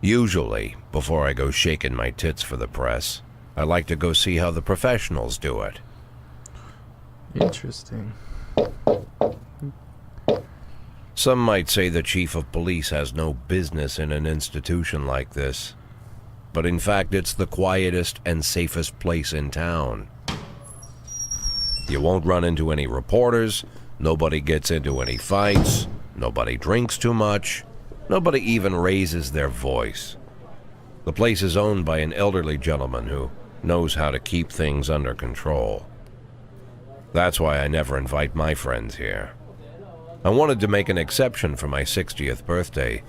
Usually, before I go shaking my tits for the press, I like to go see how the professionals do it. Interesting. Some might say the chief of police has no business in an institution like this, but in fact it's the quietest and safest place in town. You won't run into any reporters, nobody gets into any fights, nobody drinks too much, nobody even raises their voice. The place is owned by an elderly gentleman who knows how to keep things under control. That's why I never invite my friends here. I wanted to make an exception for my 60th birthday,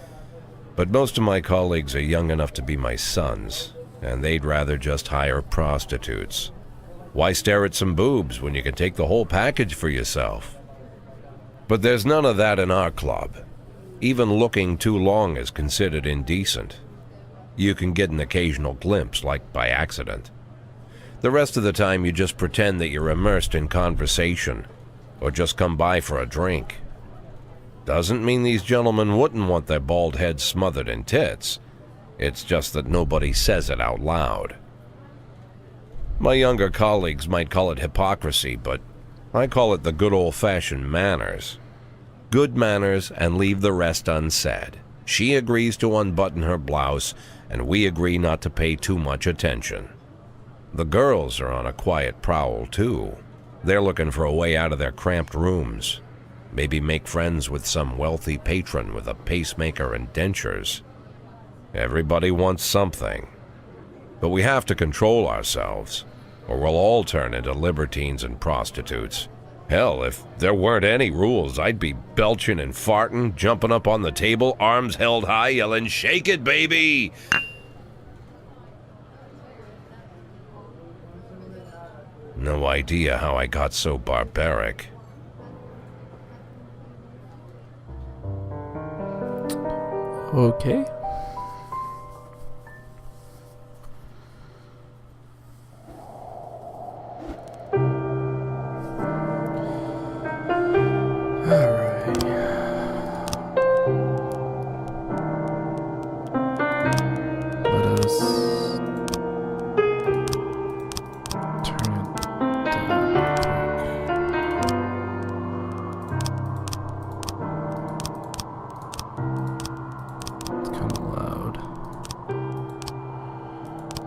but most of my colleagues are young enough to be my sons, and they'd rather just hire prostitutes. Why stare at some boobs when you can take the whole package for yourself? But there's none of that in our club. Even looking too long is considered indecent. You can get an occasional glimpse, like by accident. The rest of the time you just pretend that you're immersed in conversation, or just come by for a drink. Doesn't mean these gentlemen wouldn't want their bald heads smothered in tits. It's just that nobody says it out loud. My younger colleagues might call it hypocrisy, but I call it the good old-fashioned manners. Good manners and leave the rest unsaid. She agrees to unbutton her blouse, and we agree not to pay too much attention. The girls are on a quiet prowl, too. They're looking for a way out of their cramped rooms. Maybe make friends with some wealthy patron with a pacemaker and dentures. Everybody wants something. But we have to control ourselves, or we'll all turn into libertines and prostitutes. Hell, if there weren't any rules, I'd be belching and farting, jumping up on the table, arms held high, yelling, "Shake it, baby!" No idea how I got so barbaric. Okay.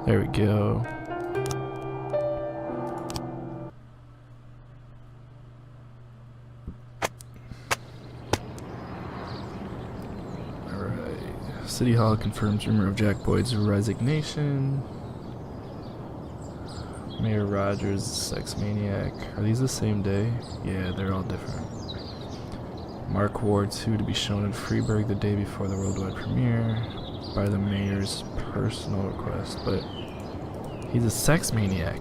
There we go. Alright. City Hall confirms rumor of Jack Boyd's resignation. Mayor Rogers, sex maniac. Are these the same day? Yeah, they're all different. Mark Ward 2 to be shown in Freeburg the day before the worldwide premiere by the mayor's personal request, but he's a sex maniac.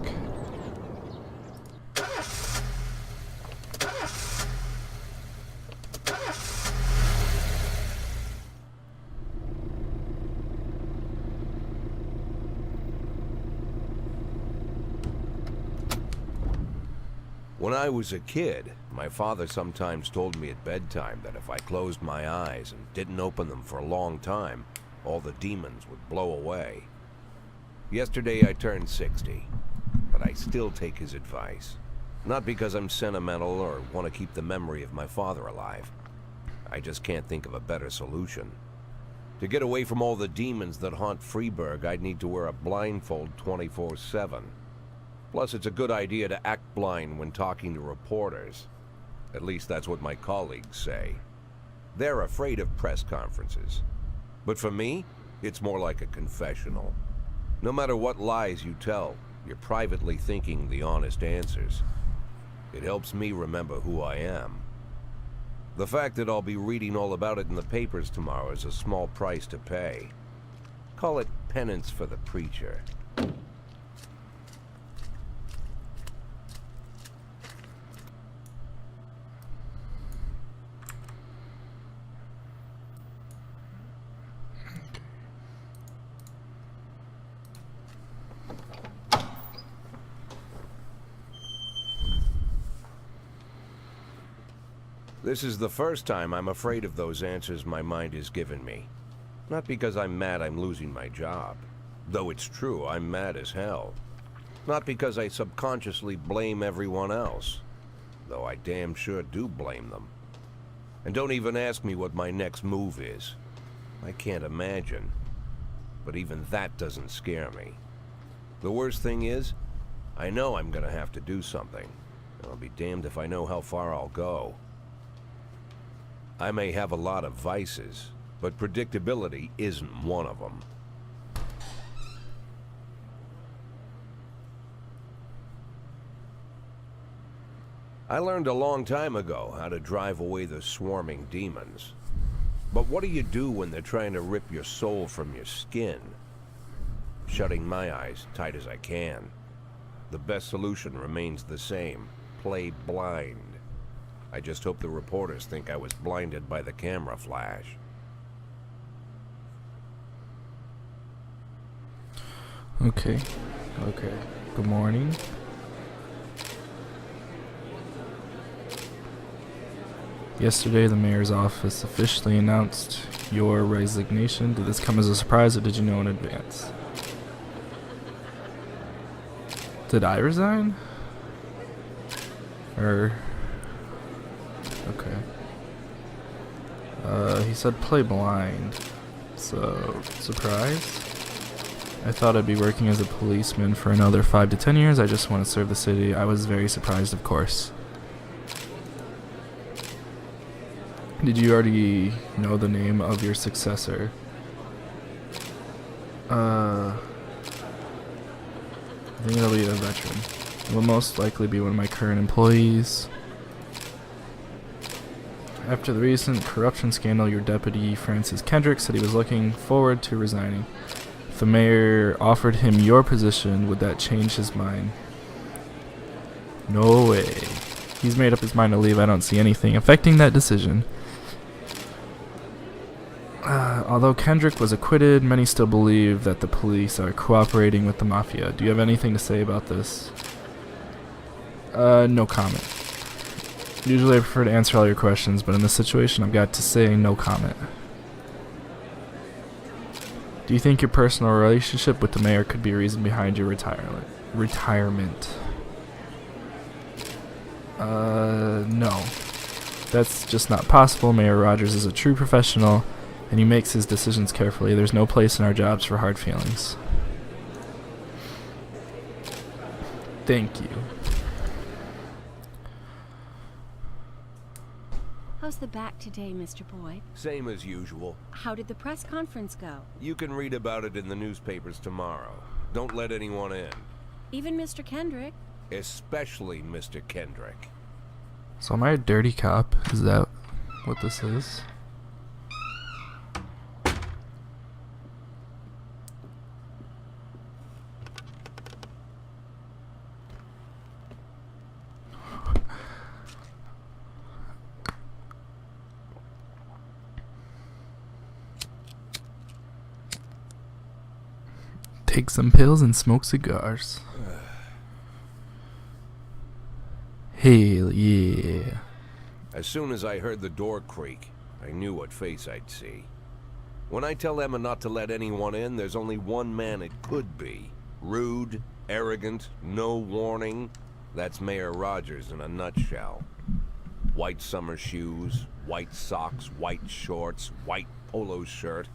When I was a kid, my father sometimes told me at bedtime that if I closed my eyes and didn't open them for a long time, all the demons would blow away. Yesterday I turned 60, but I still take his advice. Not because I'm sentimental or want to keep the memory of my father alive. I just can't think of a better solution. To get away from all the demons that haunt Freeburg, I'd need to wear a blindfold 24/7. Plus, it's a good idea to act blind when talking to reporters. At least that's what my colleagues say. They're afraid of press conferences. But for me, it's more like a confessional. No matter what lies you tell, you're privately thinking the honest answers. It helps me remember who I am. The fact that I'll be reading all about it in the papers tomorrow is a small price to pay. Call it penance for the preacher. This is the first time I'm afraid of those answers my mind has given me. Not because I'm mad I'm losing my job. Though it's true, I'm mad as hell. Not because I subconsciously blame everyone else. Though I damn sure do blame them. And don't even ask me what my next move is. I can't imagine. But even that doesn't scare me. The worst thing is, I know I'm gonna have to do something. And I'll be damned if I know how far I'll go. I may have a lot of vices, but predictability isn't one of them. I learned a long time ago how to drive away the swarming demons. But what do you do when they're trying to rip your soul from your skin? Shutting my eyes tight as I can. The best solution remains the same. Play blind. I just hope the reporters think I was blinded by the camera flash. Okay. Good morning. Yesterday, the mayor's office officially announced your resignation. Did this come as a surprise, or did you know in advance? Did I resign? Okay. He said play blind. So, surprise? I thought I'd be working as a policeman for another 5 to 10 years. I just want to serve the city. I was very surprised, of course. Did you already know the name of your successor? I think it'll be a veteran. It will most likely be one of my current employees. After the recent corruption scandal, your deputy, Francis Kendrick, said he was looking forward to resigning. If the mayor offered him your position, would that change his mind? No way. He's made up his mind to leave. I don't see anything affecting that decision. Although Kendrick was acquitted, many still believe that the police are cooperating with the mafia. Do you have anything to say about this? No comment. Usually I prefer to answer all your questions, but in this situation I've got to say no comment. Do you think your personal relationship with the mayor could be a reason behind your retirement? No. That's just not possible. Mayor Rogers is a true professional, and he makes his decisions carefully. There's no place in our jobs for hard feelings. Thank you. How's the back today, Mr. Boyd? Same as usual. How did the press conference go? You can read about it in the newspapers tomorrow. Don't let anyone in. Even Mr. Kendrick? Especially Mr. Kendrick. So am I a dirty cop? Is that what this is? Take some pills and smoke cigars. Hell yeah. As soon as I heard the door creak, I knew what face I'd see. When I tell Emma not to let anyone in, there's only one man it could be. Rude, arrogant, no warning. That's Mayor Rogers in a nutshell. White summer shoes, white socks, white shorts, white polo shirt,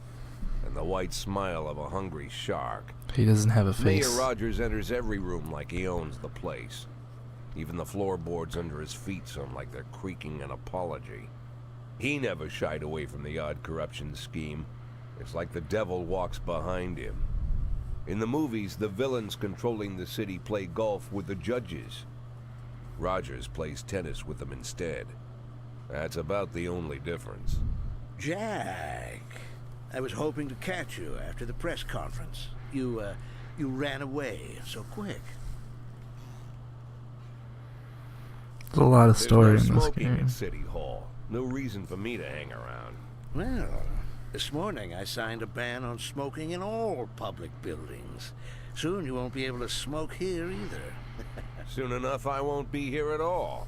and the white smile of a hungry shark. He doesn't have a face. Mayor Rogers enters every room like he owns the place. Even the floorboards under his feet sound like they're creaking an apology. He never shied away from the odd corruption scheme. It's like the devil walks behind him. In the movies, the villains controlling the city play golf with the judges. Rogers plays tennis with them instead. That's about the only difference. Jack, I was hoping to catch you after the press conference. You ran away so quick. There's a lot of story There's no in this smoking game. at City Hall. No reason for me to hang around. Well, this morning I signed a ban on smoking in all public buildings. Soon you won't be able to smoke here either. Soon enough, I won't be here at all.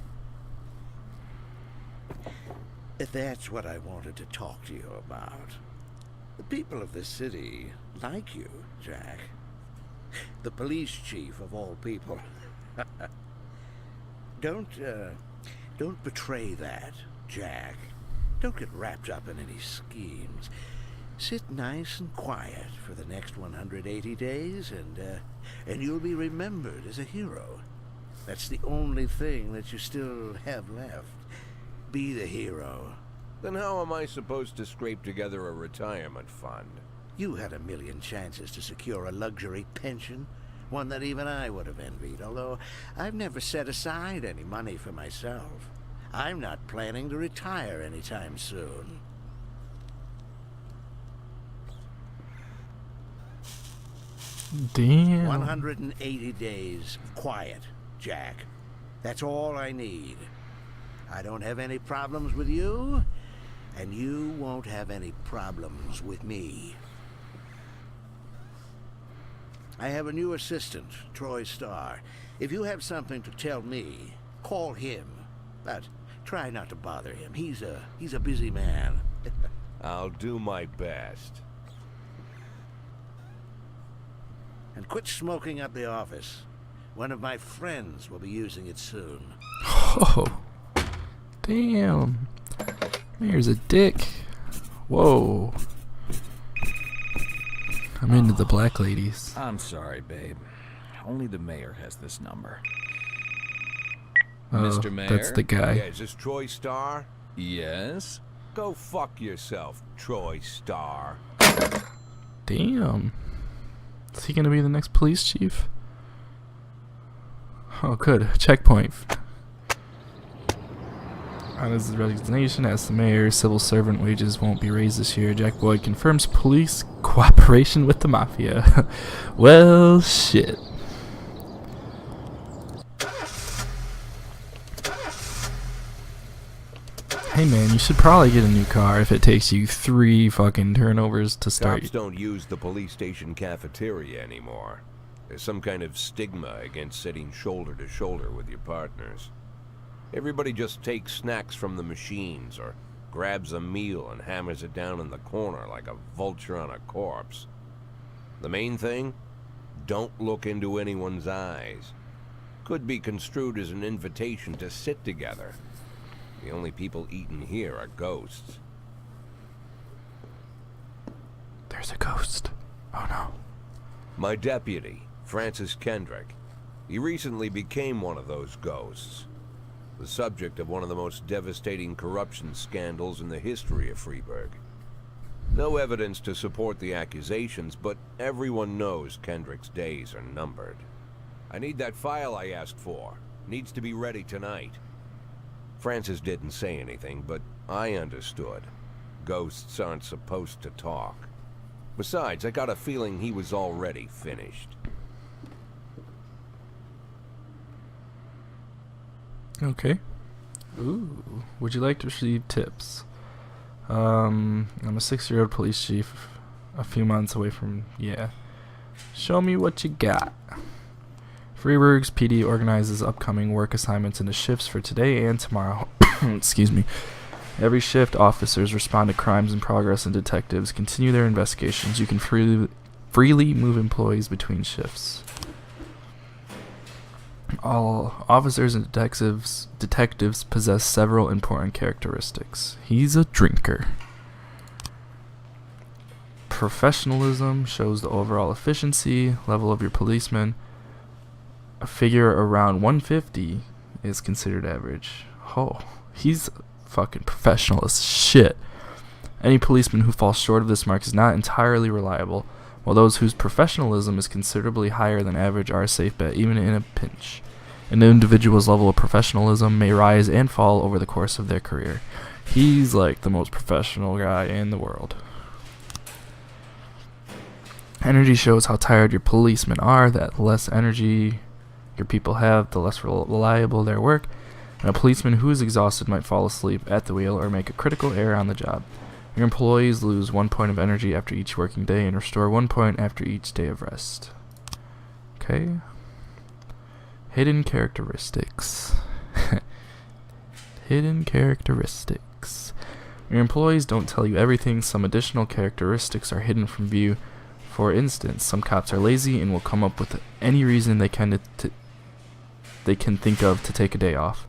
That's what I wanted to talk to you about. The people of this city like you, Jack. The police chief of all people. Don't betray that, Jack. Don't get wrapped up in any schemes. Sit nice and quiet for the next 180 days, and you'll be remembered as a hero. That's the only thing that you still have left. Be the hero. Then how am I supposed to scrape together a retirement fund? You had a million chances to secure a luxury pension, one that even I would have envied, although I've never set aside any money for myself. I'm not planning to retire anytime soon. Damn. 180 days of quiet, Jack. That's all I need. I don't have any problems with you, and you won't have any problems with me. I have a new assistant, Troy Starr. If you have something to tell me, call him. But try not to bother him. He's a busy man. I'll do my best. And quit smoking up the office. One of my friends will be using it soon. Oh, damn. Mayor's a dick. Whoa. I'm into the black ladies. I'm sorry, babe. Only the mayor has this number. Oh, Mr. Mayor? that's the guy. Yeah, is this Troy Starr? Yes? Go fuck yourself, Troy Starr. Damn. Is he gonna be the next police chief? Oh, good. Checkpoint. On his resignation as the mayor, civil servant wages won't be raised this year. Jack Boyd confirms police cooperation with the mafia. Well, shit. Hey man, you should probably get a new car if it takes you 3 fucking turnovers to start. Cops don't use the police station cafeteria anymore. There's some kind of stigma against sitting shoulder to shoulder with your partners. Everybody just takes snacks from the machines or grabs a meal and hammers it down in the corner like a vulture on a corpse. The main thing? Don't look into anyone's eyes. Could be construed as an invitation to sit together. The only people eating here are ghosts. There's a ghost. Oh no. My deputy, Francis Kendrick. He recently became one of those ghosts. The subject of one of the most devastating corruption scandals in the history of Freeburg. No evidence to support the accusations, but everyone knows Kendrick's days are numbered. I need that file I asked for. Needs to be ready tonight. Francis didn't say anything, but I understood. Ghosts aren't supposed to talk. Besides, I got a feeling he was already finished. Okay. Ooh. Would you like to receive tips? I'm a 6-year-old police chief, a few months away from, yeah. Show me what you got. Freeburg's PD organizes upcoming work assignments into shifts for today and tomorrow. Excuse me. Every shift, officers respond to crimes in progress and detectives continue their investigations. You can freely move employees between shifts. All officers and detectives possess several important characteristics. He's a drinker. Professionalism shows the overall efficiency level of your policeman. A figure around 150 is considered average. Oh, he's fucking professional as shit. Any policeman who falls short of this mark is not entirely reliable, while those whose professionalism is considerably higher than average are a safe bet, even in a pinch. An individual's level of professionalism may rise and fall over the course of their career. He's like the most professional guy in the world. Energy shows how tired your policemen are. That less energy your people have, the less reliable their work. And a policeman who is exhausted might fall asleep at the wheel or make a critical error on the job. Your employees lose 1 point of energy after each working day and restore 1 point after each day of rest. Okay. Hidden characteristics. Hidden characteristics. Your employees don't tell you everything. Some additional characteristics are hidden from view. For instance, some cops are lazy and will come up with any reason they can think of to take a day off,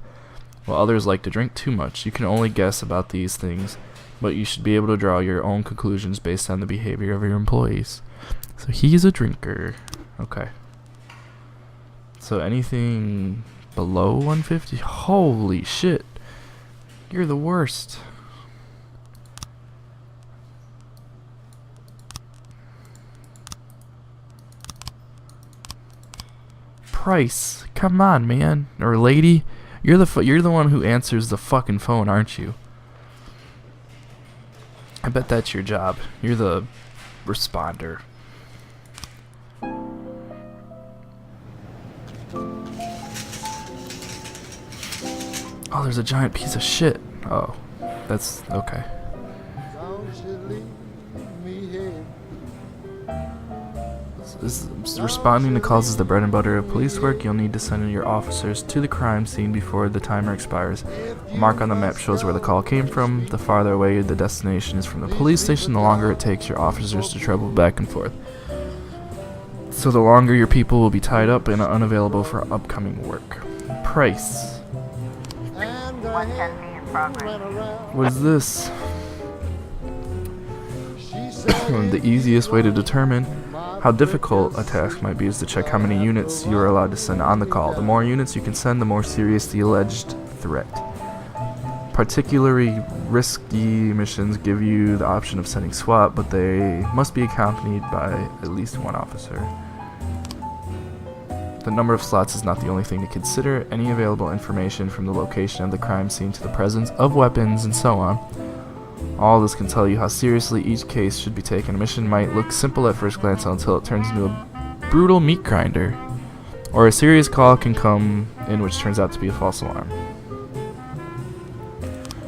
while others like to drink too much. You can only guess about these things, but you should be able to draw your own conclusions based on the behavior of your employees. So he's a drinker. Okay. So anything below 150? Holy shit. You're the worst. Price, come on, man, or lady, you're the one who answers the fucking phone, aren't you? I bet that's your job. You're the responder. Oh, there's a giant piece of shit. Oh, that's okay. Responding to calls is the bread and butter of police work. You'll need to send in your officers to the crime scene before the timer expires. A mark on the map shows where the call came from. The farther away the destination is from the police station, the longer it takes your officers to travel back and forth. So the longer your people will be tied up and unavailable for upcoming work. Price. What is this? The easiest way to determine how difficult a task might be is to check how many units you are allowed to send on the call. The more units you can send, the more serious the alleged threat. Particularly risky missions give you the option of sending SWAT, but they must be accompanied by at least one officer. The number of slots is not the only thing to consider. Any available information from the location of the crime scene to the presence of weapons and so on. All this can tell you how seriously each case should be taken. A mission might look simple at first glance until it turns into a brutal meat grinder. Or a serious call can come in which turns out to be a false alarm.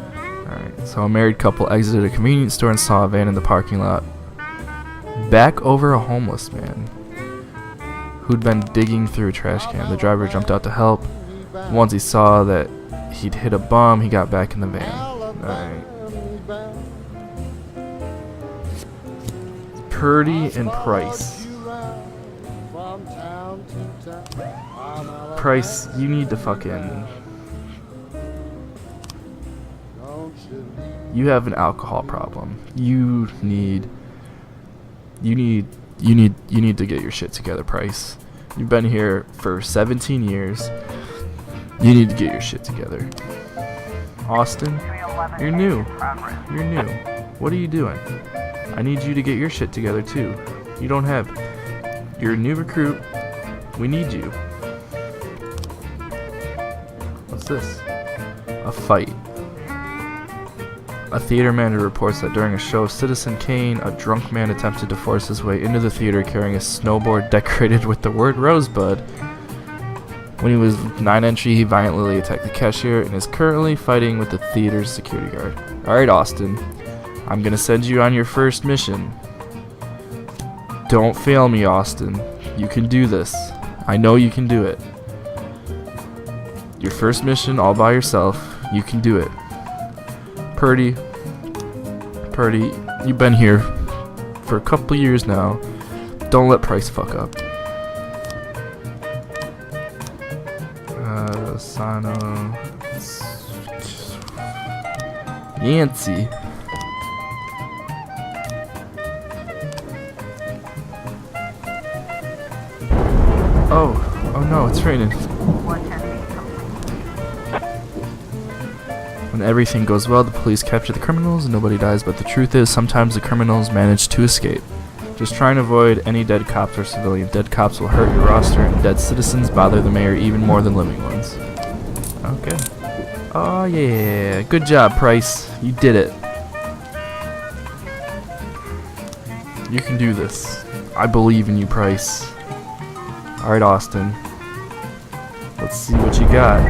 Alright, so a married couple exited a convenience store and saw a van in the parking lot. Back over a homeless man who'd been digging through a trash can. The driver jumped out to help. Once he saw that he'd hit a bum, he got back in the van. Alright. Purdy and Price. Price, you need to fucking... You have an alcohol problem. You need to get your shit together, Price. You've been here for 17 years. You need to get your shit together. Austin, you're new. You're new. What are you doing? I need you to get your shit together too. You don't have... You're a new recruit. We need you. What's this? A fight. A theater manager reports that during a show of Citizen Kane, a drunk man attempted to force his way into the theater carrying a snowboard decorated with the word Rosebud. When he was 9 entry, he violently attacked the cashier and is currently fighting with the theater's security guard. Alright, Austin. I'm gonna send you on your first mission. Don't fail me, Austin. You can do this. I know you can do it. Your first mission all by yourself. You can do it. Purdy, you've been here for a couple years now. Don't let Price fuck up. Sano. Yancey. Oh no, it's raining. When everything goes well, the police capture the criminals and nobody dies, but the truth is sometimes the criminals manage to escape. Just try and avoid any dead cops or civilians. Dead cops will hurt your roster, and dead citizens bother the mayor even more than living ones. Okay. Oh yeah, good job, Price. You did it. You can do this. I believe in you, Price. Alright, Austin. Let's see what you got.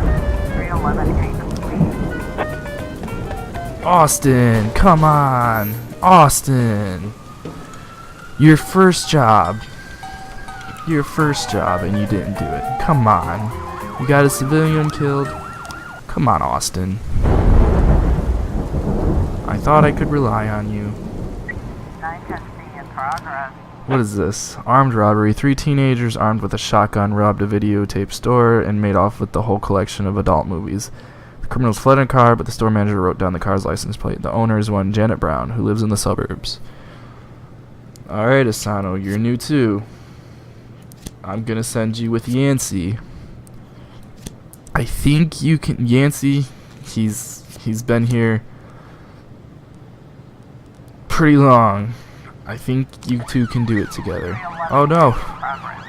Austin, come on. Austin. Your first job. Your first job and you didn't do it. Come on. You got a civilian killed. Come on, Austin. I I thought I could rely on you. 910C in progress. What is this? Armed robbery. 3 teenagers armed with a shotgun robbed a videotape store and made off with the whole collection of adult movies. The criminals fled in a car, but the store manager wrote down the car's license plate. The owner is one Janet Brown, who lives in the suburbs. Alright, Asano, you're new too. I'm gonna send you with Yancey. I think you can... Yancey, he's been here pretty long. I think you two can do it together. Oh no!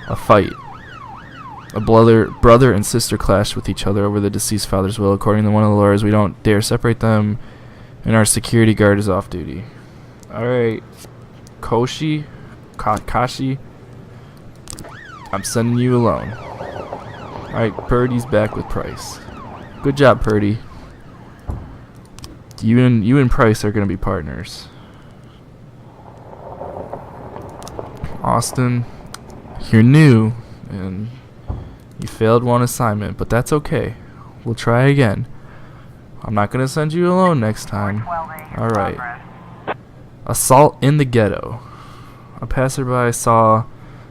A fight. A brother and sister clashed with each other over the deceased father's will. According to one of the lawyers, we don't dare separate them, and our security guard is off duty. Alright. Kashi, I'm sending you alone. Alright, Purdy's back with Price. Good job, Purdy. You and Price are gonna be partners. Austin, you're new, and you failed one assignment, but that's okay. We'll try again. I'm not gonna send you alone next time. 412A in Alright. progress. Assault in the ghetto. A passerby saw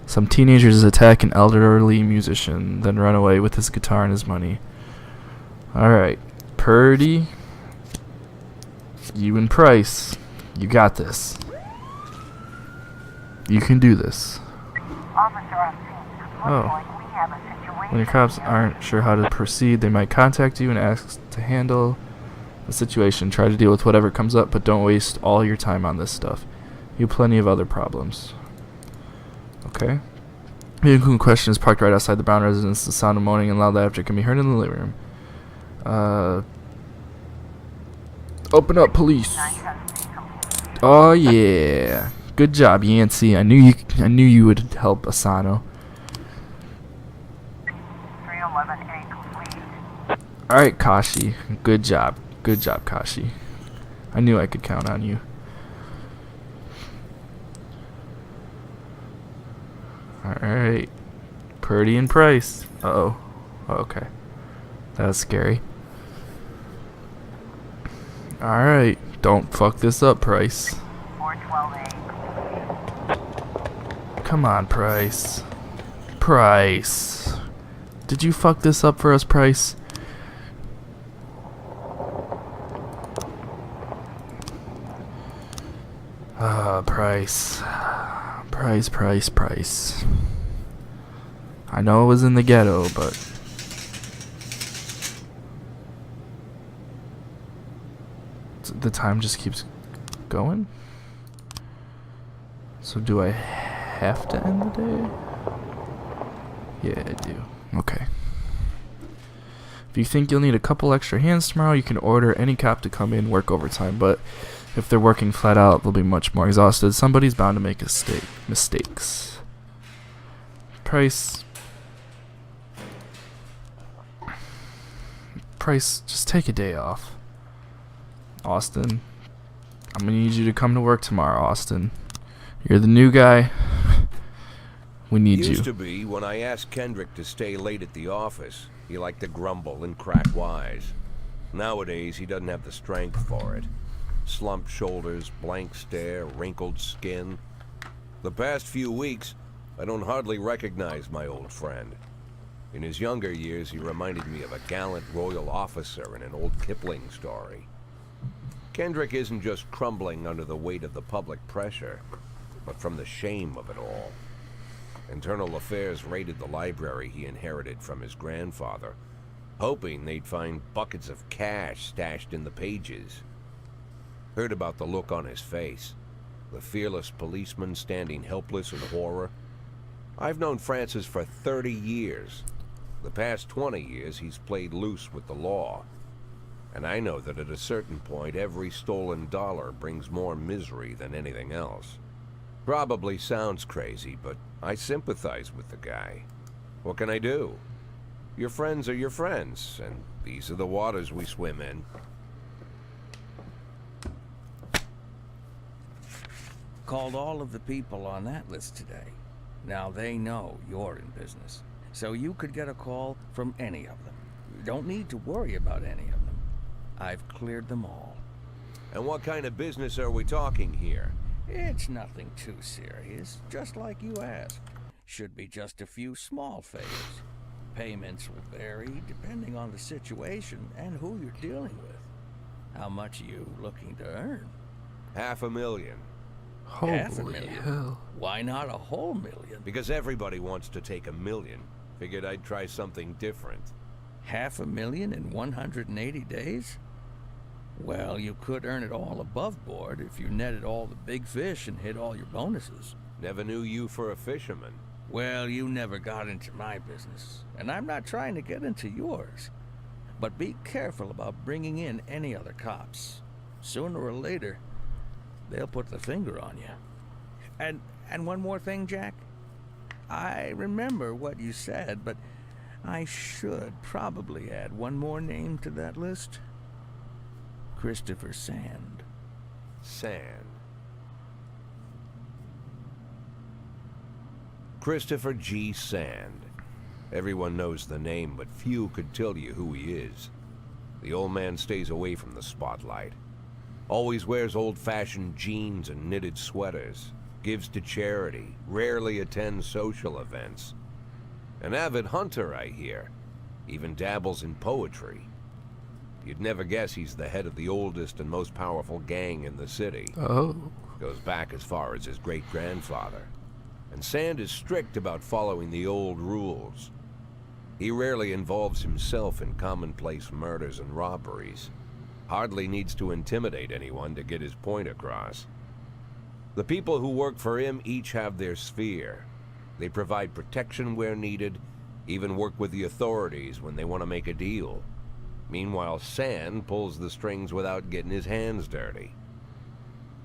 some teenagers attack an elderly musician, then run away with his guitar and his money. Alright. Purdy, you and Price, you got this. You can do this. Officer on scene. Looks Oh. like we have a situation. When your cops aren't sure how to proceed, they might contact you and ask to handle the situation. Try to deal with whatever comes up, but don't waste all your time on this stuff. You have plenty of other problems. Okay. Vehicle in question is parked right outside the Brown residence. The sound of moaning and loud laughter can be heard in the living room. Open up, police. 910C complete. Oh yeah. Good job, Yancey. I knew you would help Asano. 311A complete. Alright, Kashi. Good job. Good job, Kashi. I knew I could count on you. Alright. Purdy and Price. Uh-oh. Okay. That was scary. Alright. Don't fuck this up, Price. 412A. Come on, Price. Price. Did you fuck this up for us, Price? Price. Price. I know it was in the ghetto, but... the time just keeps going? So do I have to end the day? Yeah, I do. Okay. If you think you'll need a couple extra hands tomorrow, you can order any cop to come in, work overtime, but if they're working flat out, they'll be much more exhausted. Somebody's bound to make mistakes. Price, just take a day off. Austin, I'm gonna need you to come to work tomorrow, Austin. You're the new guy. We need you. Used to be when I asked Kendrick to stay late at the office, he liked to grumble and crack wise. Nowadays, he doesn't have the strength for it. Slumped shoulders, blank stare, wrinkled skin. The past few weeks, I don't hardly recognize my old friend. In his younger years, he reminded me of a gallant royal officer in an old Kipling story. Kendrick isn't just crumbling under the weight of the public pressure, but from the shame of it all. Internal Affairs raided the library he inherited from his grandfather, hoping they'd find buckets of cash stashed in the pages. Heard about the look on his face, the fearless policeman standing helpless in horror. I've known Francis for 30 years. The past 20 years he's played loose with the law. And I know that at a certain point every stolen dollar brings more misery than anything else. Probably sounds crazy, but I sympathize with the guy. What can I do? Your friends are your friends, and these are the waters we swim in. Called all of the people on that list today. Now they know you're in business, so you could get a call from any of them. You don't need to worry about any of them. I've cleared them all. And what kind of business are we talking here? It's nothing too serious, just like you asked. Should be just a few small favors. Payments will vary depending on the situation and who you're dealing with. How much are you looking to earn? $500,000. Holy $500,000? hell. Why not a whole million? Because everybody wants to take $1 million. Figured I'd try something different. $500,000 in 180 days? Well, you could earn it all above board if you netted all the big fish and hit all your bonuses. Never knew you for a fisherman. Well, you never got into my business, and I'm not trying to get into yours. But be careful about bringing in any other cops. Sooner or later, they'll put the finger on you. And one more thing, Jack. I remember what you said, but I should probably add one more name to that list. Christopher Sand. Sand. Christopher G. Sand. Everyone knows the name, but few could tell you who he is. The old man stays away from the spotlight. Always wears old-fashioned jeans and knitted sweaters. Gives to charity. Rarely attends social events. An avid hunter, I hear. Even dabbles in poetry. You'd never guess he's the head of the oldest and most powerful gang in the city. Oh. Goes back as far as his great-grandfather. And Sand is strict about following the old rules. He rarely involves himself in commonplace murders and robberies. Hardly needs to intimidate anyone to get his point across. The people who work for him each have their sphere. They provide protection where needed, even work with the authorities when they want to make a deal. Meanwhile, Sand pulls the strings without getting his hands dirty.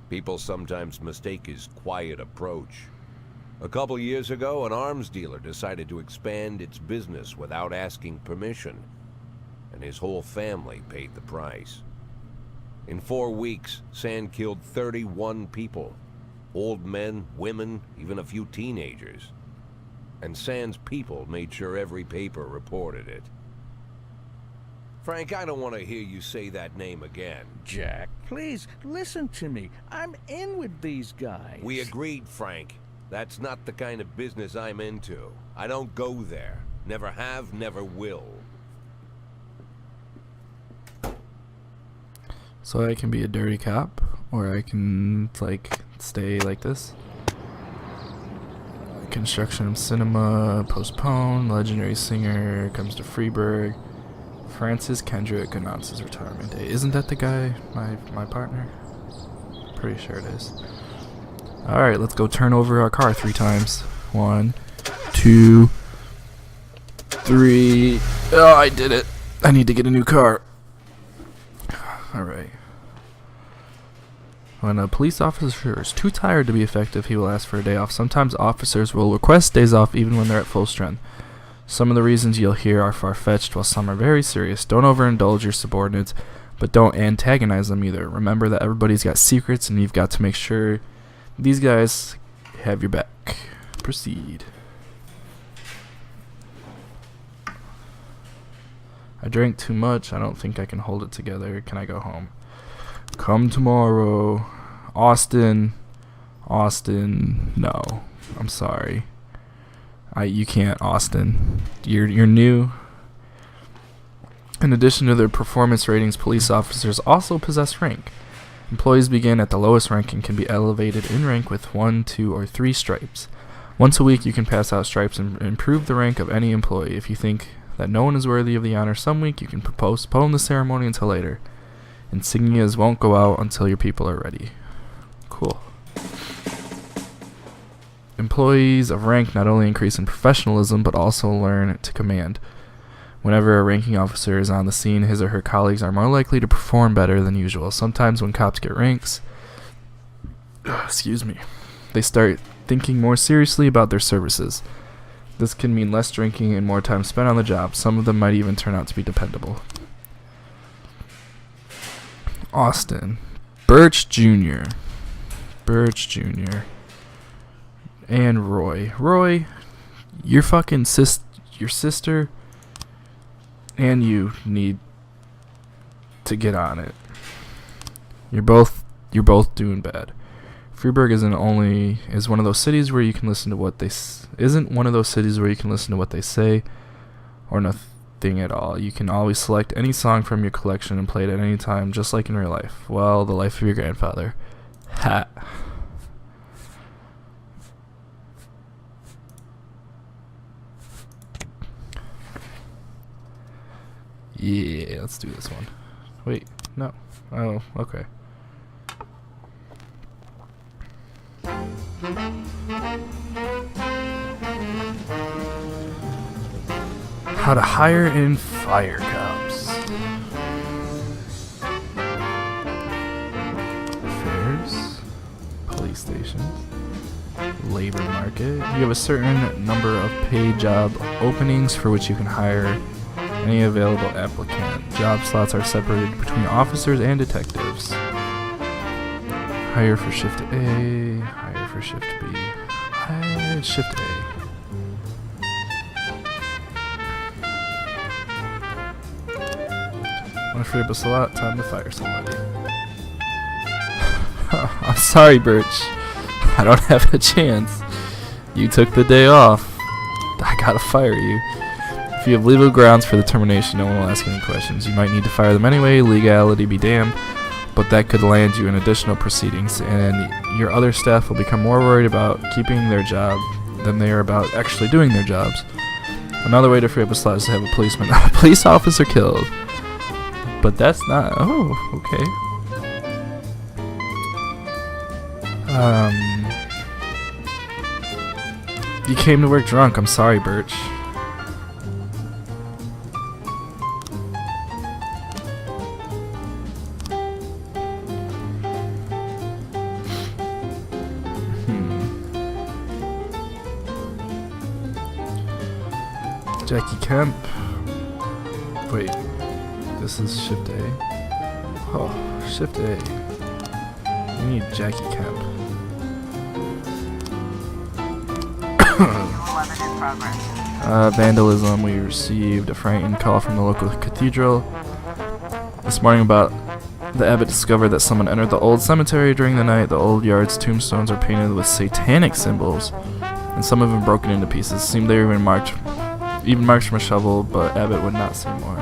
People sometimes mistake his quiet approach. A couple years ago, an arms dealer decided to expand its business without asking permission, and his whole family paid the price. In 4 weeks, Sand killed 31 people. Old men, women, even a few teenagers. And Sand's people made sure every paper reported it. Frank, I don't want to hear you say that name again. Jack, please, listen to me. I'm in with these guys. We agreed, Frank. That's not the kind of business I'm into. I don't go there. Never have, never will. So I can be a dirty cop, or I can, like, stay like this. Construction of cinema, postponed, legendary singer comes to Freeburg. Francis Kendrick announces retirement day. Isn't that the guy, my partner? Pretty sure it is. Alright, let's go turn over our car 3 times. 1, 2, 3. Oh, I did it. I need to get a new car. Alright. When a police officer is too tired to be effective, he will ask for a day off. Sometimes officers will request days off even when they're at full strength. Some of the reasons you'll hear are far-fetched, while some are very serious. Don't overindulge your subordinates, but don't antagonize them either. Remember that everybody's got secrets, and you've got to make sure these guys have your back. Proceed. I drank too much. I don't think I can hold it together. Can I go home? Come tomorrow. Austin. No. I'm sorry. You can't, Austin. You're new. In addition to their performance ratings, police officers also possess rank. Employees begin at the lowest rank and can be elevated in rank with 1, 2, or 3 stripes. Once a week, you can pass out stripes and improve the rank of any employee. If you think that no one is worthy of the honor some week, you can postpone the ceremony until later. Insignias won't go out until your people are ready. Cool. Employees of rank not only increase in professionalism, but also learn to command. Whenever a ranking officer is on the scene, his or her colleagues are more likely to perform better than usual. Sometimes when cops get ranks, they start thinking more seriously about their services. This can mean less drinking and more time spent on the job. Some of them might even turn out to be dependable. Austin. Birch Jr. And Roy. Roy, your fucking your sister and you need to get on it. You're both doing bad. Freeburg is one of those cities where you can listen to what they isn't one of those cities where you can listen to what they say or nothing at all. You can always select any song from your collection and play it at any time, just like in real life. Well, the life of your grandfather. Ha. Yeah, let's do this one. Wait, no. Oh, okay. How to hire and fire cops. Fairs, police stations, labor market. You have a certain number of paid job openings for which you can hire any available applicant. Job slots are separated between officers and detectives. Hire for shift A, hire for shift B, hire shift A. Want to free up a slot? Time to fire somebody. I'm sorry, Birch. I don't have a chance. You took the day off. I gotta fire you. If you have legal grounds for the termination, no one will ask any questions. You might need to fire them anyway, legality be damned, but that could land you in additional proceedings, and your other staff will become more worried about keeping their job than they are about actually doing their jobs. Another way to free up a slot is to have a police officer killed. But that's not... Oh, okay. You came to work drunk. I'm sorry, Birch. Jackie Kemp. Wait, this is shift A. Oh, shift A. We need Jackie Kemp. 211 in progress. Vandalism. We received a frightening call from the local cathedral this morning about the abbot discovered that someone entered the old cemetery during the night. The old yard's tombstones are painted with satanic symbols, and some have been broken into pieces. Seemed they were marked from a shovel, but Abbott would not say more.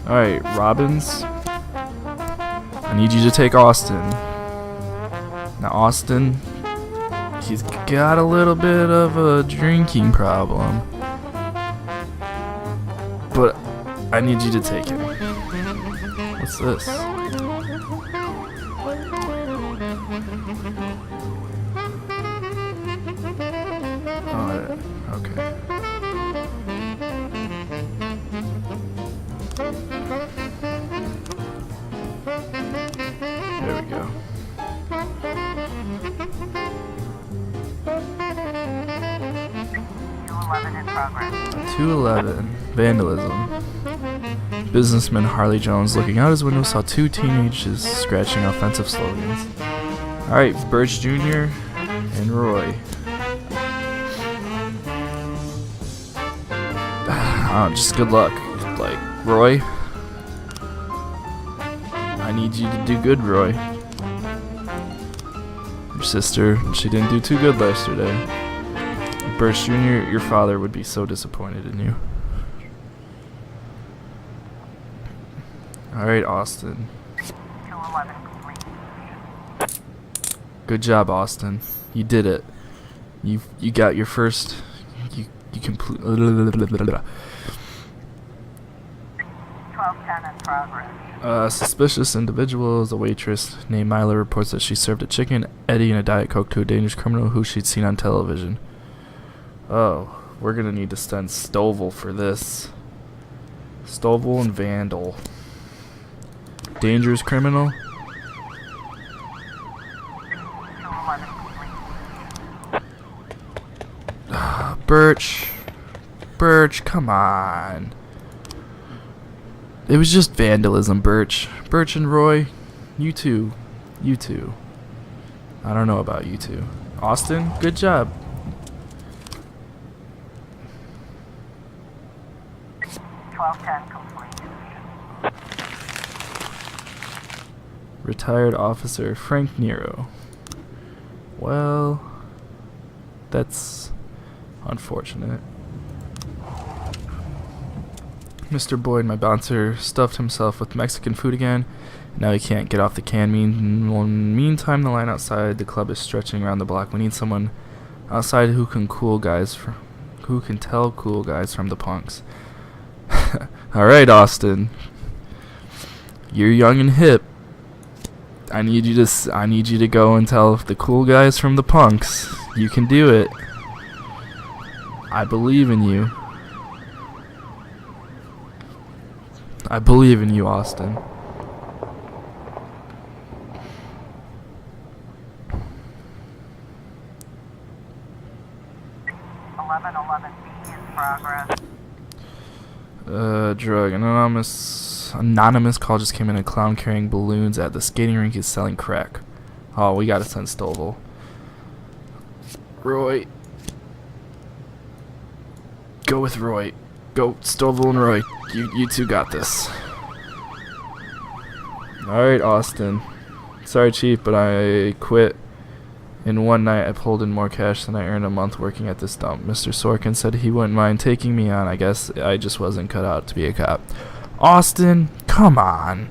Alright, Robbins. I need you to take Austin. Now, Austin, he's got a little bit of a drinking problem, but I need you to take him. What's this? Oh, okay. There we go. In progress. 211. Vandalism. Businessman Harley Jones, looking out his window, saw two teenagers scratching offensive slogans. Alright, Birch Jr. and Roy. Just good luck. Like, Roy, I need you to do good, Roy. Your sister, she didn't do too good yesterday. Birch Jr., your father would be so disappointed in you. Alright, Austin. 211 complete. Good job, Austin. You did it. You got your first... You complete... 1210 in progress. Suspicious individual is a waitress named Mila reports that she served a chicken, Eddie, and a Diet Coke to a dangerous criminal who she'd seen on television. Oh, we're gonna need to send Stovall for this. Stovall and Vandal. Dangerous criminal? 211 complete. Birch, come on. It was just vandalism, Birch. Birch and Roy, you two. I don't know about you two. Austin, good job. 1210 complete. Retired officer Frank Nero. Well, that's unfortunate. Mr. Boyd, my bouncer, stuffed himself with Mexican food again. Now he can't get off the can. Meantime, the line outside the club is stretching around the block. We need someone outside who can tell cool guys from the punks. All right, Austin. You're young and hip. I need you to go and tell the cool guys from the punks. You can do it. I believe in you. I believe in you, Austin. Drug. Anonymous call just came in. A clown carrying balloons at the skating rink is selling crack. Oh, we gotta send Stovall. Roy. Go with Roy. Go, Stovall and Roy. You two got this. Alright, Austin. Sorry, Chief, but I quit. In one night, I pulled in more cash than I earned a month working at this dump. Mr. Sorkin said he wouldn't mind taking me on. I guess I just wasn't cut out to be a cop. Austin, come on.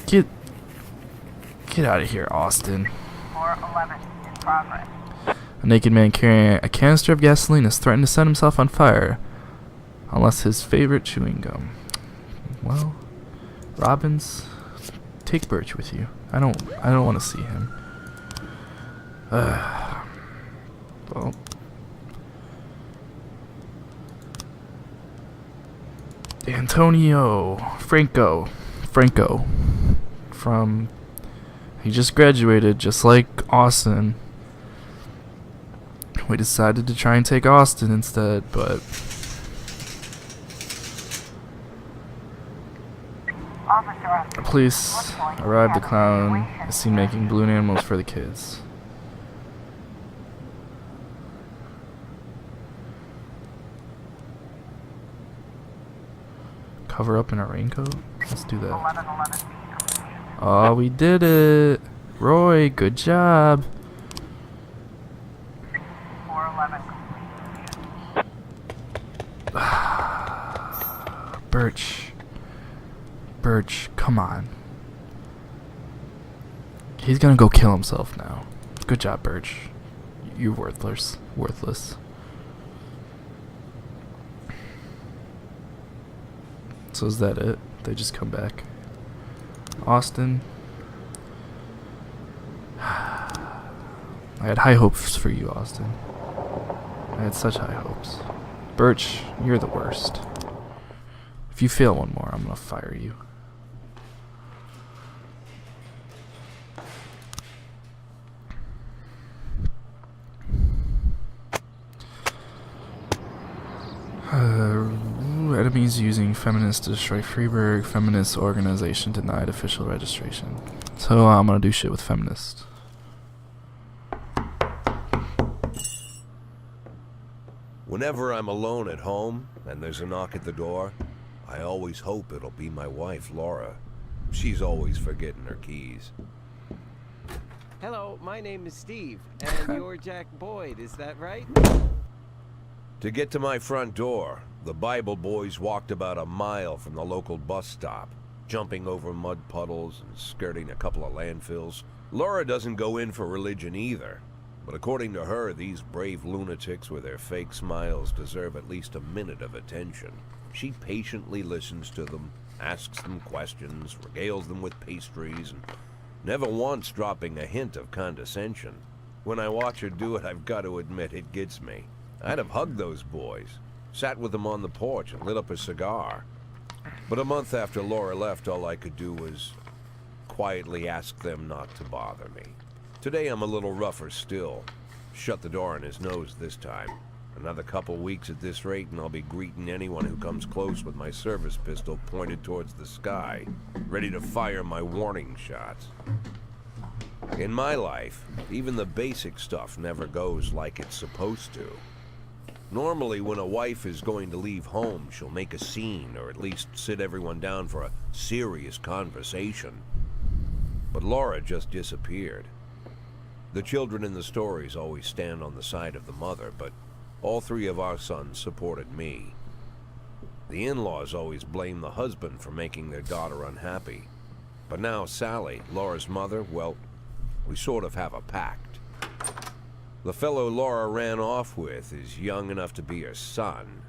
Get out of here, Austin. 411 in progress. A naked man carrying a canister of gasoline has threatened to set himself on fire. Unless his favorite chewing gum. Well, Robbins, take Birch with you. I don't want to see him. Well, Antonio Franco from he just graduated, just like Austin. We decided to try and take Austin instead, but the police arrived. The clown is seen making balloon animals for the kids. Cover up in a raincoat? Let's do that. 1111 Oh, we did it! Roy, good job! 411 Birch, come on. He's gonna go kill himself now. Good job, Birch. You're worthless. So is that it? They just come back. Austin. I had high hopes for you, Austin. I had such high hopes. Birch, you're the worst. If you fail one more, I'm gonna fire you. Enemies using feminists to destroy Freeburg. Feminist organization denied official registration. So I'm gonna do shit with feminists. Whenever I'm alone at home and there's a knock at the door, I always hope it'll be my wife, Laura. She's always forgetting her keys. Hello, my name is Steve, and you're Jack Boyd, is that right? To get to my front door, the Bible boys walked about a mile from the local bus stop, jumping over mud puddles and skirting a couple of landfills. Laura doesn't go in for religion either, but according to her, these brave lunatics with their fake smiles deserve at least a minute of attention. She patiently listens to them, asks them questions, regales them with pastries, and never once dropping a hint of condescension. When I watch her do it, I've got to admit it gets me. I'd have hugged those boys, sat with them on the porch and lit up a cigar. But a month after Laura left, all I could do was quietly ask them not to bother me. Today I'm a little rougher still. Shut the door on his nose this time. Another couple weeks at this rate and I'll be greeting anyone who comes close with my service pistol pointed towards the sky, ready to fire my warning shots. In my life, even the basic stuff never goes like it's supposed to. Normally, when a wife is going to leave home, she'll make a scene, or at least sit everyone down for a serious conversation. but Laura just disappeared. The children in the stories always stand on the side of the mother, but all three of our sons supported me. The in-laws always blame the husband for making their daughter unhappy. But now Sally, Laura's mother, well, we sort of have a pact. The fellow Laura ran off with is young enough to be her son.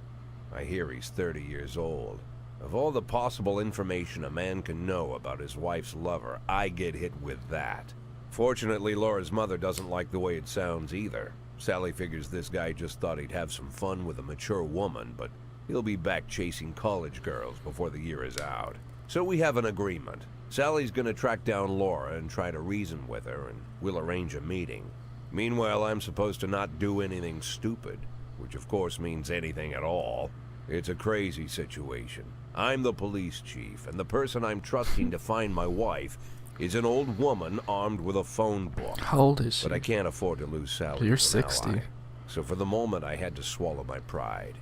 I hear he's 30 years old. Of all the possible information a man can know about his wife's lover, I get hit with that. Fortunately, Laura's mother doesn't like the way it sounds either. Sally figures this guy just thought he'd have some fun with a mature woman, but he'll be back chasing college girls before the year is out. So we have an agreement. Sally's gonna track down Laura and try to reason with her, and we'll arrange a meeting. Meanwhile, I'm supposed to not do anything stupid, which of course means anything at all. It's a crazy situation. I'm the police chief, and the person I'm trusting to find my wife is an old woman armed with a phone book. How old is she? But I can't afford to lose Sally. You're for an 60. ally. So for the moment, I had to swallow my pride.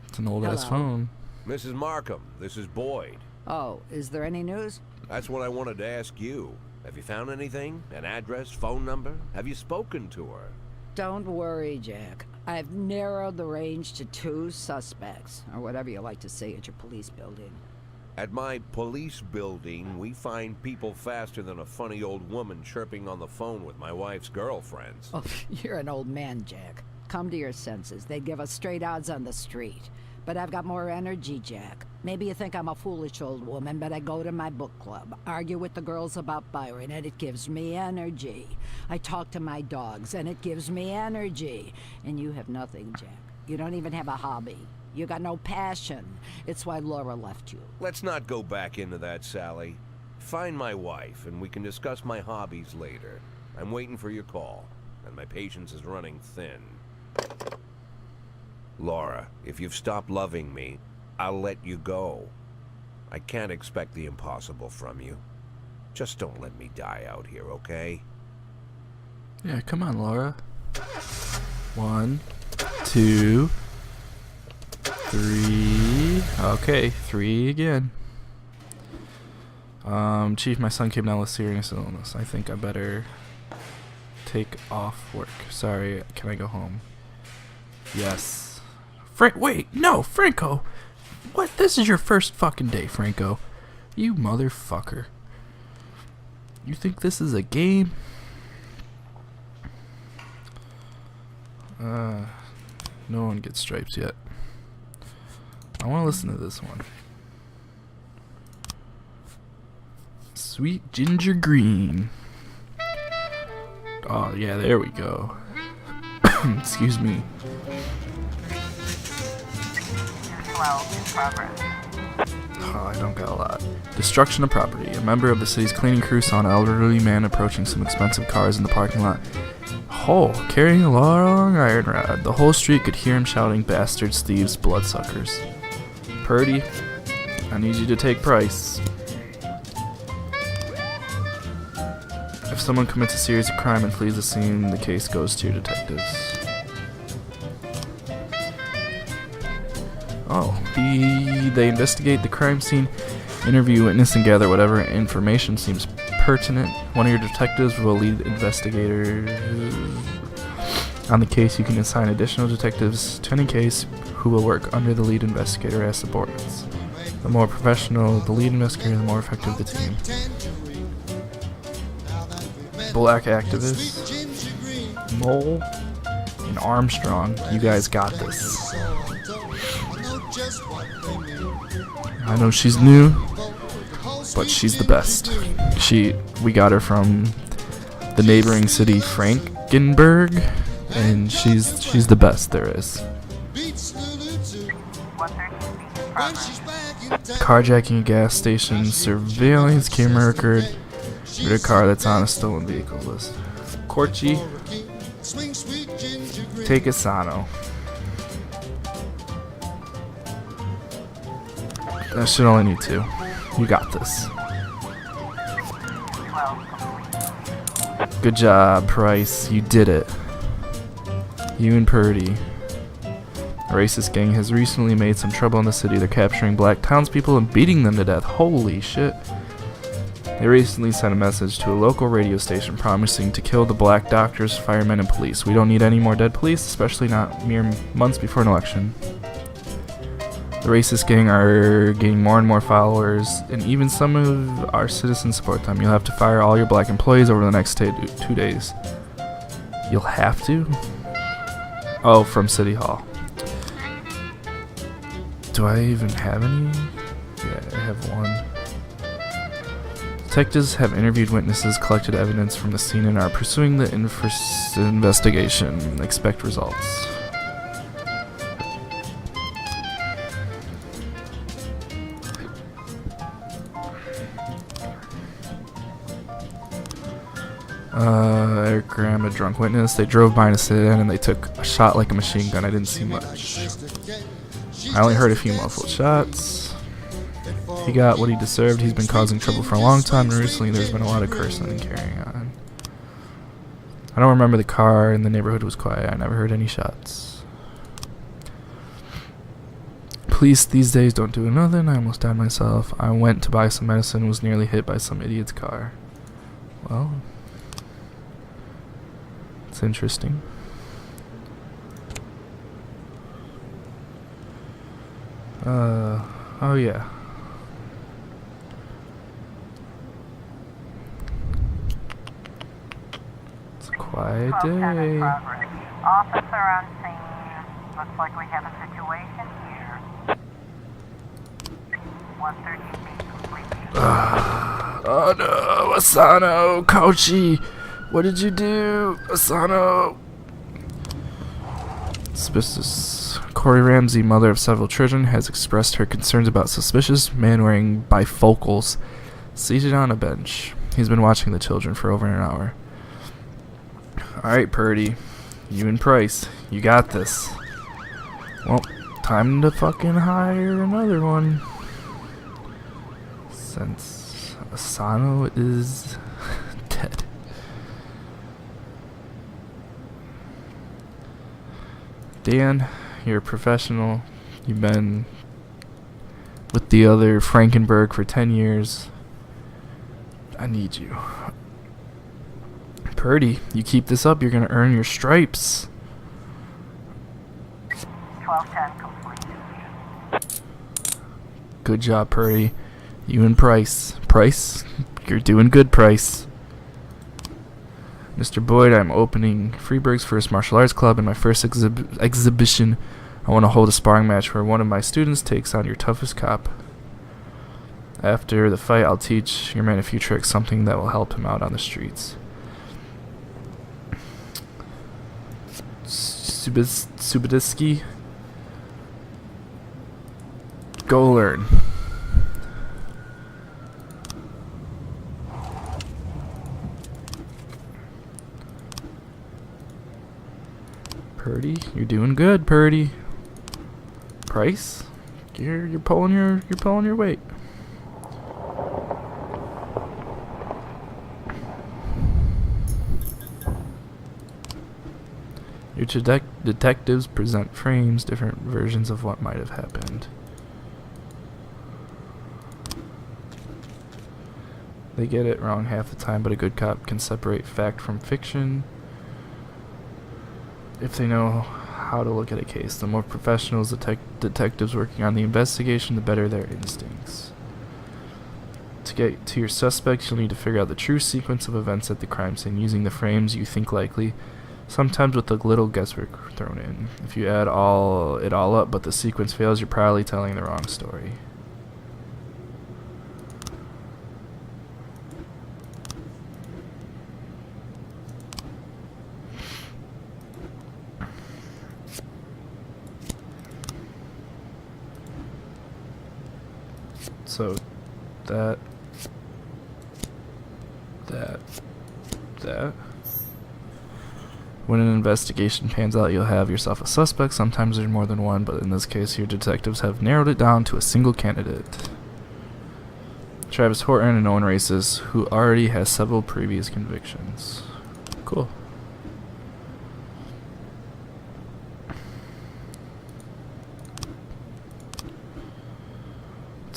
It's an old-ass Hello. phone. Mrs. Markham, this is Boyd. Oh, is there any news? That's what I wanted to ask you. Have you found anything? An address, phone number? Have you spoken to her? Don't worry, Jack. I've narrowed the range to 2 suspects, or whatever you like to say at your police building. At my police building, we find people faster than a funny old woman chirping on the phone with my wife's girlfriends. Oh, you're an old man, Jack. Come to your senses. They'd give us straight odds on the street. But I've got more energy, Jack. Maybe you think I'm a foolish old woman, but I go to my book club, argue with the girls about Byron, and it gives me energy. I talk to my dogs, and it gives me energy. And you have nothing, Jack. You don't even have a hobby. You got no passion. It's why Laura left you. Let's not go back into that, Sally. Find my wife, and we can discuss my hobbies later. I'm waiting for your call, and my patience is running thin. Laura, if you've stopped loving me, I'll let you go. I can't expect the impossible from you. Just don't let me die out here, okay? Yeah, come on, Laura. 1, 2, 3. Okay, 3 again. Chief, my son came down with serious illness. I think I better take off work. Sorry, can I go home? Yes. Wait, no, Franco! What? This is your first fucking day, Franco. You motherfucker. You think this is a game? No one gets stripes yet. I want to listen to this one. Sweet Ginger Green. Oh, yeah, there we go. Excuse me. 12 in progress. Oh, I don't got a lot. Destruction of property. A member of the city's cleaning crew saw an elderly man approaching some expensive cars in the parking lot. Oh, carrying a long iron rod. The whole street could hear him shouting, "Bastards, thieves, bloodsuckers." Purdy, I need you to take price. If someone commits a series of crime and flees the scene, the case goes to detectives. Oh, they investigate the crime scene, interview witness, and gather whatever information seems pertinent. One of your detectives will lead investigators on the case. You can assign additional detectives to any case who will work under the lead investigator as subordinates. The more professional the lead investigator, the more effective the team. Black activist, Mole, and Armstrong, you guys got this. I know she's new, but she's the best. We got her from the neighboring city, Frankenberg, and she's the best there is. 113 progress. Carjacking a gas station, surveillance camera occurred with a car that's on a stolen vehicle list. Corchi, take Asano. That should only need 2. You got this. 12 complete. Good job, Price. You did it. You and Purdy. racist gang has recently made some trouble in the city. They're capturing black townspeople and beating them to death. Holy shit. They recently sent a message to a local radio station promising to kill the black doctors, firemen, and police. We don't need any more dead police, especially not mere months before an election. The racist gang are gaining more and more followers, and even some of our citizens support them. You'll have to fire all your black employees over the next 2 days. You'll have to? Oh, from City Hall. Do I even have any? Yeah, I have one. Detectives have interviewed witnesses, collected evidence from the scene, and are pursuing the investigation. Expect results. Eric Graham, a drunk witness. They drove by in a sedan and they took a shot like a machine gun. I didn't see much. I only heard a few muffled shots. He got what he deserved. He's been causing trouble for a long time, and recently there's been a lot of cursing and carrying on. I don't remember the car, and the neighborhood was quiet. I never heard any shots. Police these days don't do nothing. I almost died myself. I went to buy some medicine and was nearly hit by some idiot's car. Well, it's interesting. Oh yeah. It's a quiet 1210 in day. progress. Officer on scene. Looks like we have a situation here. 130 feet complete. Oh no, Asano, Kochi, what did you do, Asano? Suspicious. Corey Ramsey, mother of several children, has expressed her concerns about suspicious man wearing bifocals seated on a bench. He's been watching the children for over an hour. Alright, Purdy. You and Price. You got this. Well, time to fucking hire another one. Since Asano is dead. Dan, you're a professional. You've been with the other Frankenberg for 10 years. I need you. Purdy, you keep this up, you're gonna earn your stripes. 1210 complete. Good job, Purdy. You and Price. Price, you're doing good, Price. Mr. Boyd, I'm opening Freeburg's first martial arts club. In my first exhibition, I want to hold a sparring match where one of my students takes on your toughest cop. After the fight, I'll teach your man a few tricks, something that will help him out on the streets. Subadisky, go learn. Purdy, you're doing good, Purdy. Price, you're pulling your weight. Your detectives present frames, different versions of what might have happened. They get it wrong half the time, but a good cop can separate fact from fiction if they know how to look at a case. The more professionals detectives working on the investigation, the better their instincts. To get to your suspects, you'll need to figure out the true sequence of events at the crime scene using the frames you think likely, sometimes with a little guesswork thrown in. If you add it all up but the sequence fails, you're probably telling the wrong story. So, that. When an investigation pans out, you'll have yourself a suspect. Sometimes there's more than one, but in this case, your detectives have narrowed it down to a single candidate. Travis Horton, a known racist who already has several previous convictions. Cool.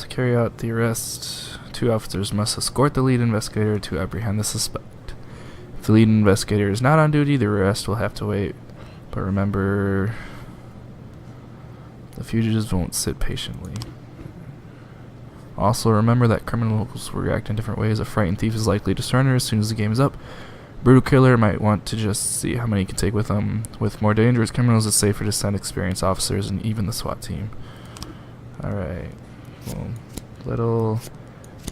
To carry out the arrest, 2 officers must escort the lead investigator to apprehend the suspect. If the lead investigator is not on duty, the arrest will have to wait. But remember, the fugitives won't sit patiently. Also, remember that criminals will react in different ways. A frightened thief is likely to surrender as soon as the game is up. A brutal killer might want to just see how many he can take with him. With more dangerous criminals, it's safer to send experienced officers and even the SWAT team. Alright. Well, little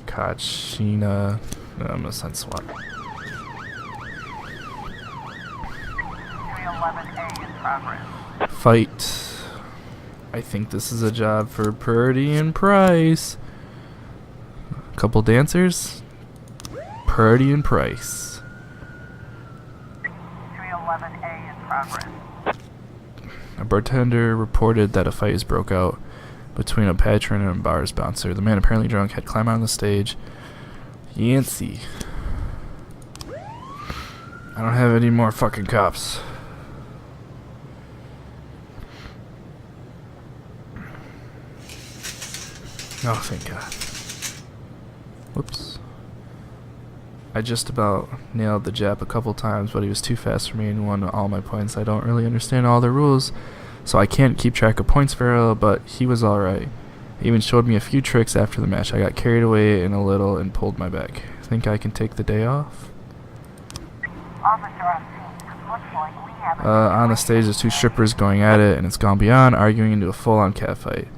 Kachina. No, I'm gonna send SWAT. 311A in progress. Fight. I think this is a job for Purdy and Price. Couple dancers. Purdy and Price. 311A in progress. A bartender reported that a fight has broke out between a patron and a bar's bouncer. The man, apparently drunk, had climbed on the stage. Yancey. I don't have any more fucking cops. Oh, thank God. Whoops. I just about nailed the Jap a couple times, but he was too fast for me and won all my points. I don't really understand all the rules, so I can't keep track of points very well, but he was alright. He even showed me a few tricks after the match. I got carried away in a little and pulled my back. Think I can take the day off? Officer on scene. Looks like we have a On the stage, there's 2 strippers going at it, and it's gone beyond arguing into a full-on catfight.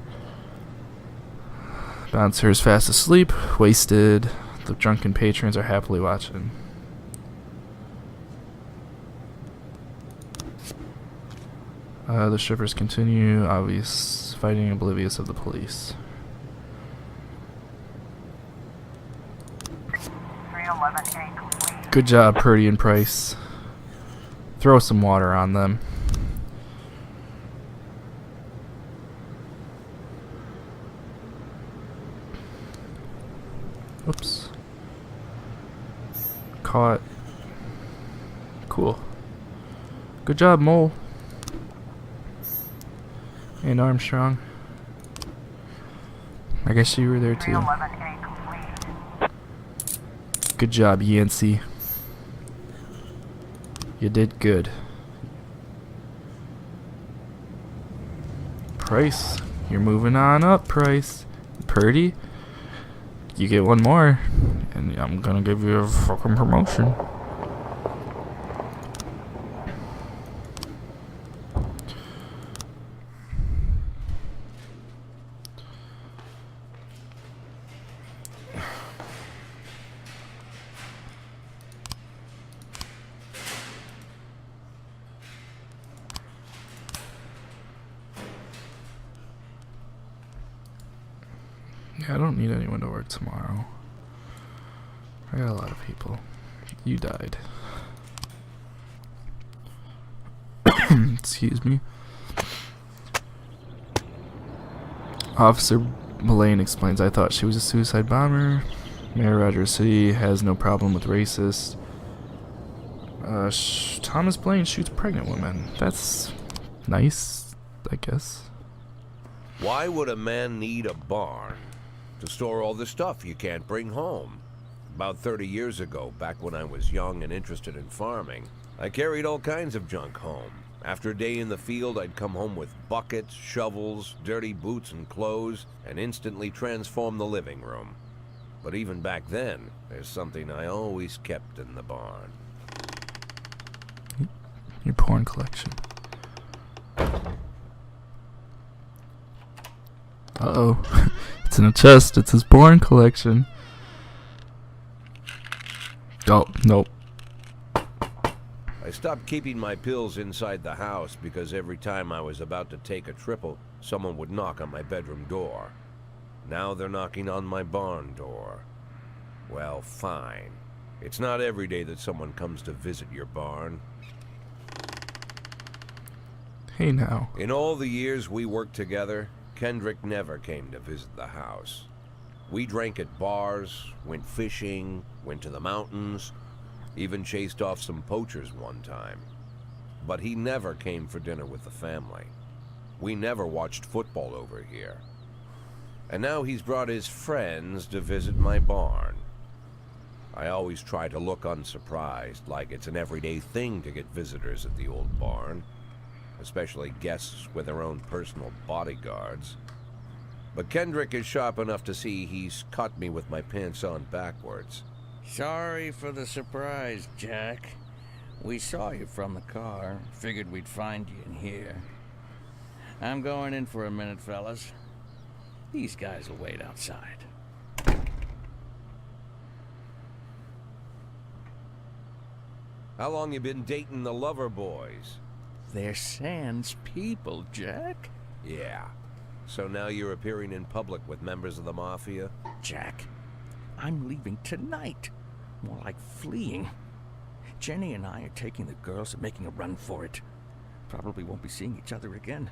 Bouncer is fast asleep, wasted. The drunken patrons are happily watching. The strippers continue, obvious fighting, oblivious of the police. 311A complete. Good job, Purdy and Price. Throw some water on them. Oops. Caught. Cool. Good job, Mole. And Armstrong. I guess you were there too. 311A complete. Good job, Yancey. You did good. Price. You're moving on up, Price. Purdy. You get one more, and I'm gonna give you a fucking promotion. Yeah, I don't need anyone to work tomorrow. I got a lot of people. You died. Excuse me. Officer Mullane explains, I thought she was a suicide bomber. Mayor Rogers City has no problem with racists. Thomas Blaine shoots pregnant women. That's nice, I guess. Why would a man need a barn? To store all the stuff you can't bring home. About 30 years ago, back when I was young and interested in farming, I carried all kinds of junk home. After a day in the field, I'd come home with buckets, shovels, dirty boots and clothes, and instantly transform the living room. But even back then, there's something I always kept in the barn. Your porn collection. Uh-oh. It's in a chest. It's his porn collection. Oh, nope. I stopped keeping my pills inside the house because every time I was about to take a triple, someone would knock on my bedroom door. Now they're knocking on my barn door. Well, fine. It's not every day that someone comes to visit your barn. Hey now. In all the years we worked together, Kendrick never came to visit the house. We drank at bars, went fishing, went to the mountains, even chased off some poachers one time. But he never came for dinner with the family. We never watched football over here. And now he's brought his friends to visit my barn. I always try to look unsurprised, like it's an everyday thing to get visitors at the old barn, especially guests with their own personal bodyguards. But Kendrick is sharp enough to see he's caught me with my pants on backwards. Sorry for the surprise, Jack. We saw you from the car. Figured we'd find you in here. I'm going in for a minute, fellas. These guys will wait outside. How long you been dating the lover boys? They're Sans people, Jack. Yeah. So now you're appearing in public with members of the Mafia? Jack, I'm leaving tonight. More like fleeing. Jenny and I are taking the girls and making a run for it. Probably won't be seeing each other again.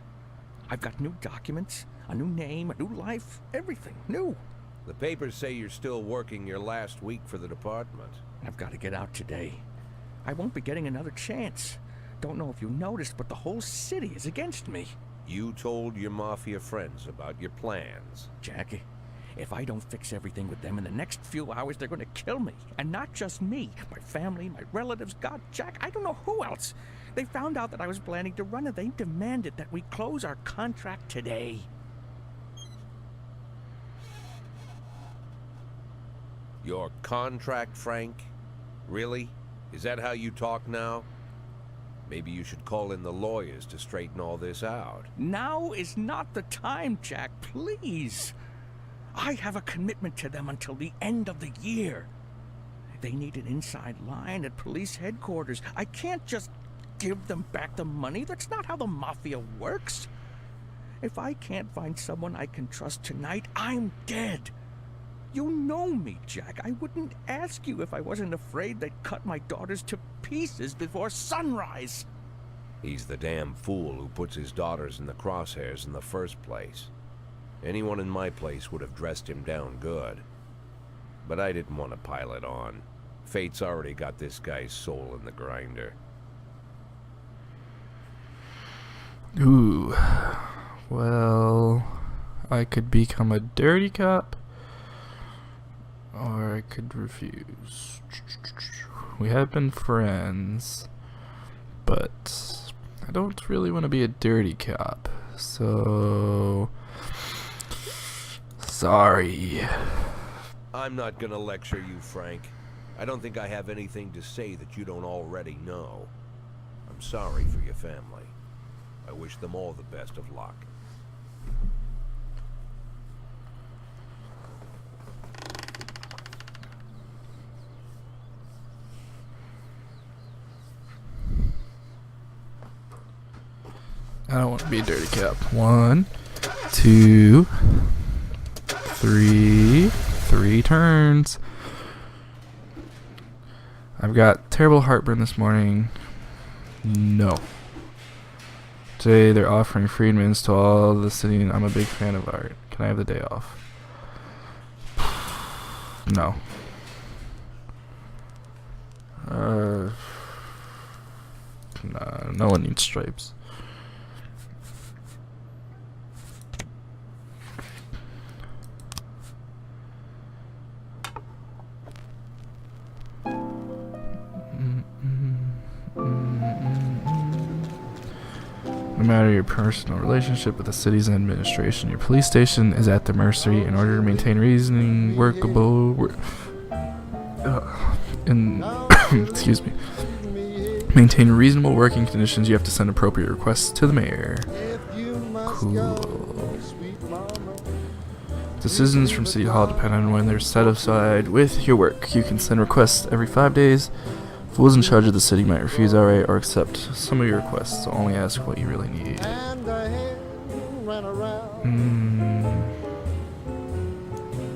I've got new documents, a new name, a new life, everything new. The papers say you're still working your last week for the department. I've got to get out today. I won't be getting another chance. Don't know if you noticed, but the whole city is against me. You told your Mafia friends about your plans. Jackie, if I don't fix everything with them in the next few hours, they're going to kill me. And not just me. My family, my relatives, God, Jack, I don't know who else. They found out that I was planning to run and they demanded that we close our contract today. Your contract, Frank? Really? Is that how you talk now? Maybe you should call in the lawyers to straighten all this out. Now is not the time, Jack, please. I have a commitment to them until the end of the year. They need an inside line at police headquarters. I can't just give them back the money. That's not how the Mafia works. If I can't find someone I can trust tonight, I'm dead. You know me, Jack. I wouldn't ask you if I wasn't afraid they'd cut my daughters to pieces before sunrise. He's the damn fool who puts his daughters in the crosshairs in the first place. Anyone in my place would have dressed him down good. But I didn't want to pile it on. Fate's already got this guy's soul in the grinder. Ooh. Well, I could become a dirty cop, or I could refuse. We have been friends, but I don't really want to be a dirty cop, so sorry. I'm not gonna lecture you, Frank. I don't think I have anything to say that you don't already know. I'm sorry for your family. I wish them all the best of luck. I don't want to be a dirty cop. 1, 2, 3. 3 turns. I've got terrible heartburn this morning. No. Today they're offering Freedman's to all the city, and I'm a big fan of art. Can I have the day off? No. Nah, no one needs stripes. No matter your personal relationship with the city's administration, your police station is at the mercy. In order to maintain reasoning workable excuse me. Maintain reasonable working conditions, you have to send appropriate requests to the mayor. Cool. Decisions from City Hall depend on when they're set aside with your work. You can send requests every 5 days. Fools in charge of the city might refuse outright or accept some of your requests, so only ask what you really need.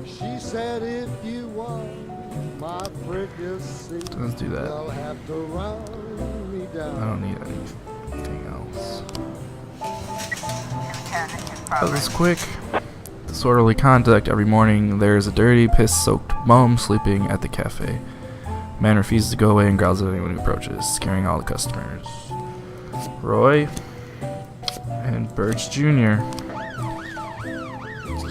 She said if you want my Let's do that. I don't need anything else. That was quick. Disorderly conduct every morning. There's a dirty, piss-soaked bum sleeping at the cafe. Man refuses to go away and growls at anyone who approaches, scaring all the customers. Roy and Birch Jr.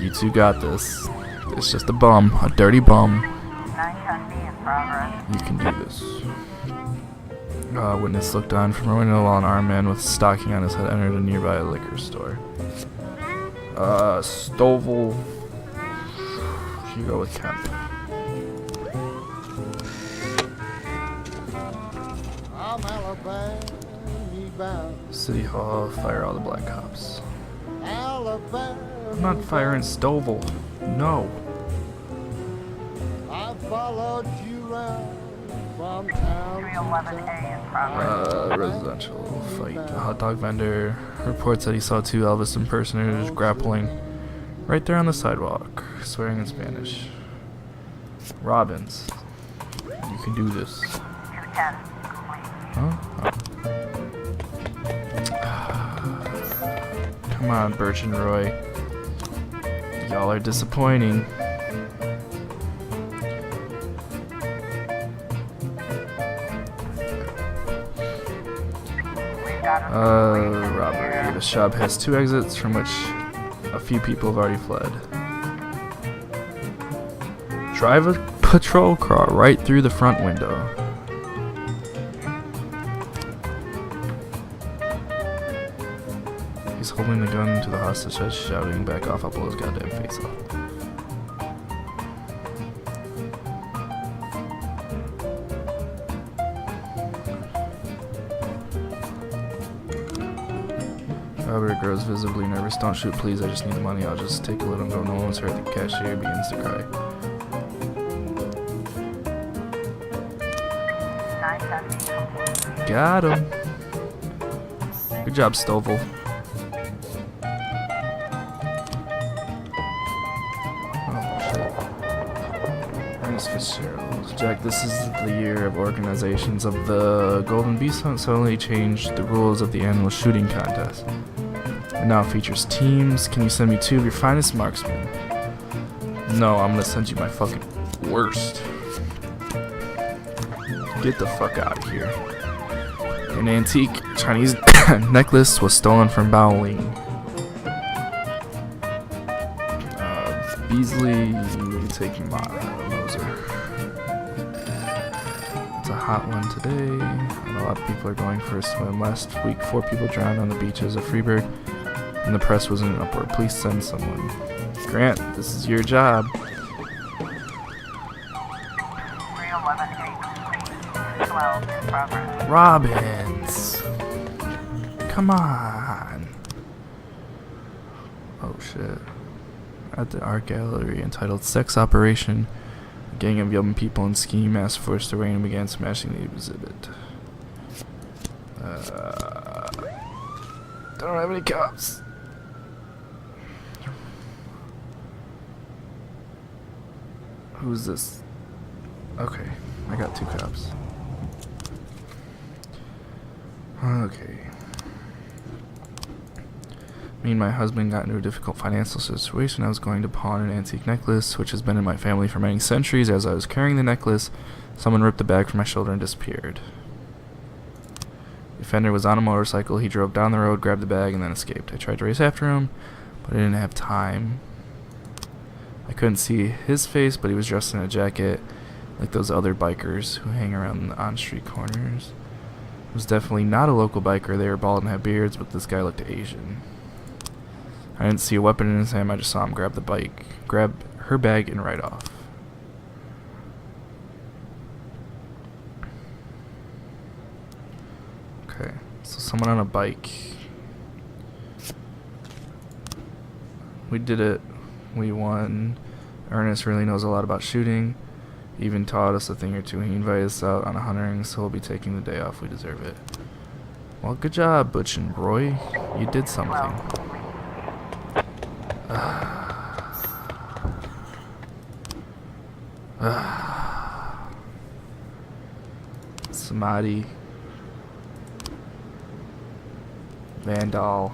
You two got this. It's just a bum, a dirty bum. 910B in progress. You can do this. Witness looked on from a window while an armed man with a stocking on his head entered a nearby liquor store. Stovall. You go with Kemp. I'm Alabama bound. City Hall, fire all the black cops. Alabama. I'm not firing Stovall. No. I followed you round from town to 311A in progress. Residential fight. A hot dog vendor reports that he saw two Elvis impersonators grappling right there on the sidewalk, swearing in Spanish. Robbins, you can do this. 210, complete. Huh? Come on, Birch and Roy. Y'all are disappointing. Robbery. The shop has 2 exits from which a few people have already fled. Drive a patrol car right through the front window. He's holding the gun to the hostage, shouting, "Back off, I'll blow his goddamn face off." Robert grows visibly nervous. "Don't shoot, please. I just need the money. I'll just take a little and go. No one's hurt." The cashier begins to cry. 910B complete. Got him. Good job, Stovall. Oh, shit. Ernest Fitzgerald. Jack, this is the year of organizations of the Golden Beast Hunt suddenly changed the rules of the annual shooting contest. It now features teams. Can you send me 2 of your finest marksmen? No, I'm gonna send you my fucking worst. Get the fuck out of here. An antique Chinese necklace was stolen from Baoling. Beasley, you take Moser. It's a hot one today, and a lot of people are going for a swim. Last week, 4 people drowned on the beaches of Freeburg, and the press was in an uproar. Please send someone. Grant, this is your job. 311A complete. 12 in progress. Robbins! Come on! Oh shit. At the art gallery entitled Sex Operation, a gang of young people in ski masks forced their way in and began smashing the exhibit. Don't have any cops. Who's this? Okay, I got 2 cops. Okay. Me and my husband got into a difficult financial situation. I was going to pawn an antique necklace, which has been in my family for many centuries. As I was carrying the necklace, someone ripped the bag from my shoulder and disappeared. The offender was on a motorcycle. He drove down the road, grabbed the bag, and then escaped. I tried to race after him, but I didn't have time. I couldn't see his face, but he was dressed in a jacket like those other bikers who hang around the on-street corners. It was definitely not a local biker. They were bald and had beards, but this guy looked Asian. I didn't see a weapon in his hand. I just saw him grab her bag, and ride off. Okay, so someone on a bike. We did it. We won. Ernest really knows a lot about shooting. He even taught us a thing or two. He invited us out on a hunting, so we'll be taking the day off. We deserve it. Well, good job, Butch and Roy. You did something. Samadhi. Vandal.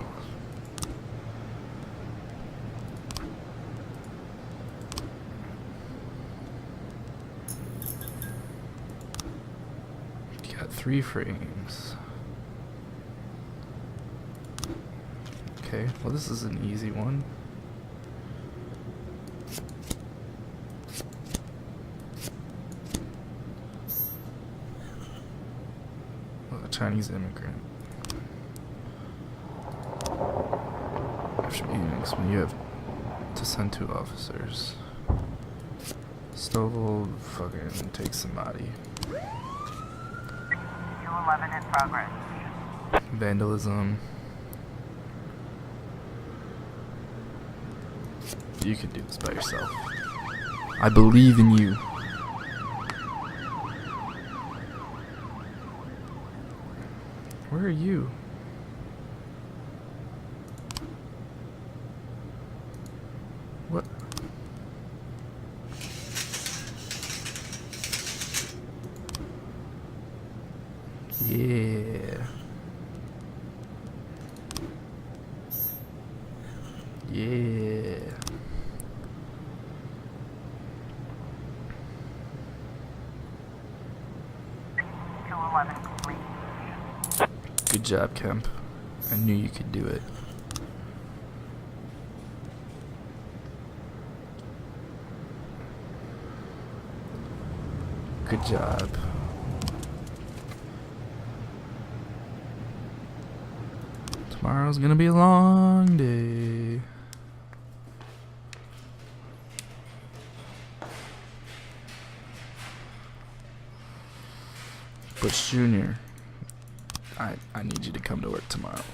Got 3 frames. Okay, well this is an easy one. A Chinese immigrant. After meetings, when you have to send 2 officers. Stovall fucking take somebody. 211 in progress. Vandalism. You can do this by yourself. I believe in you. Where are you? What? Yeah. Yeah. Good job, Kemp. I knew you could do it. Good job. Tomorrow's gonna be a long day. Butch Jr., I need you to come to work tomorrow.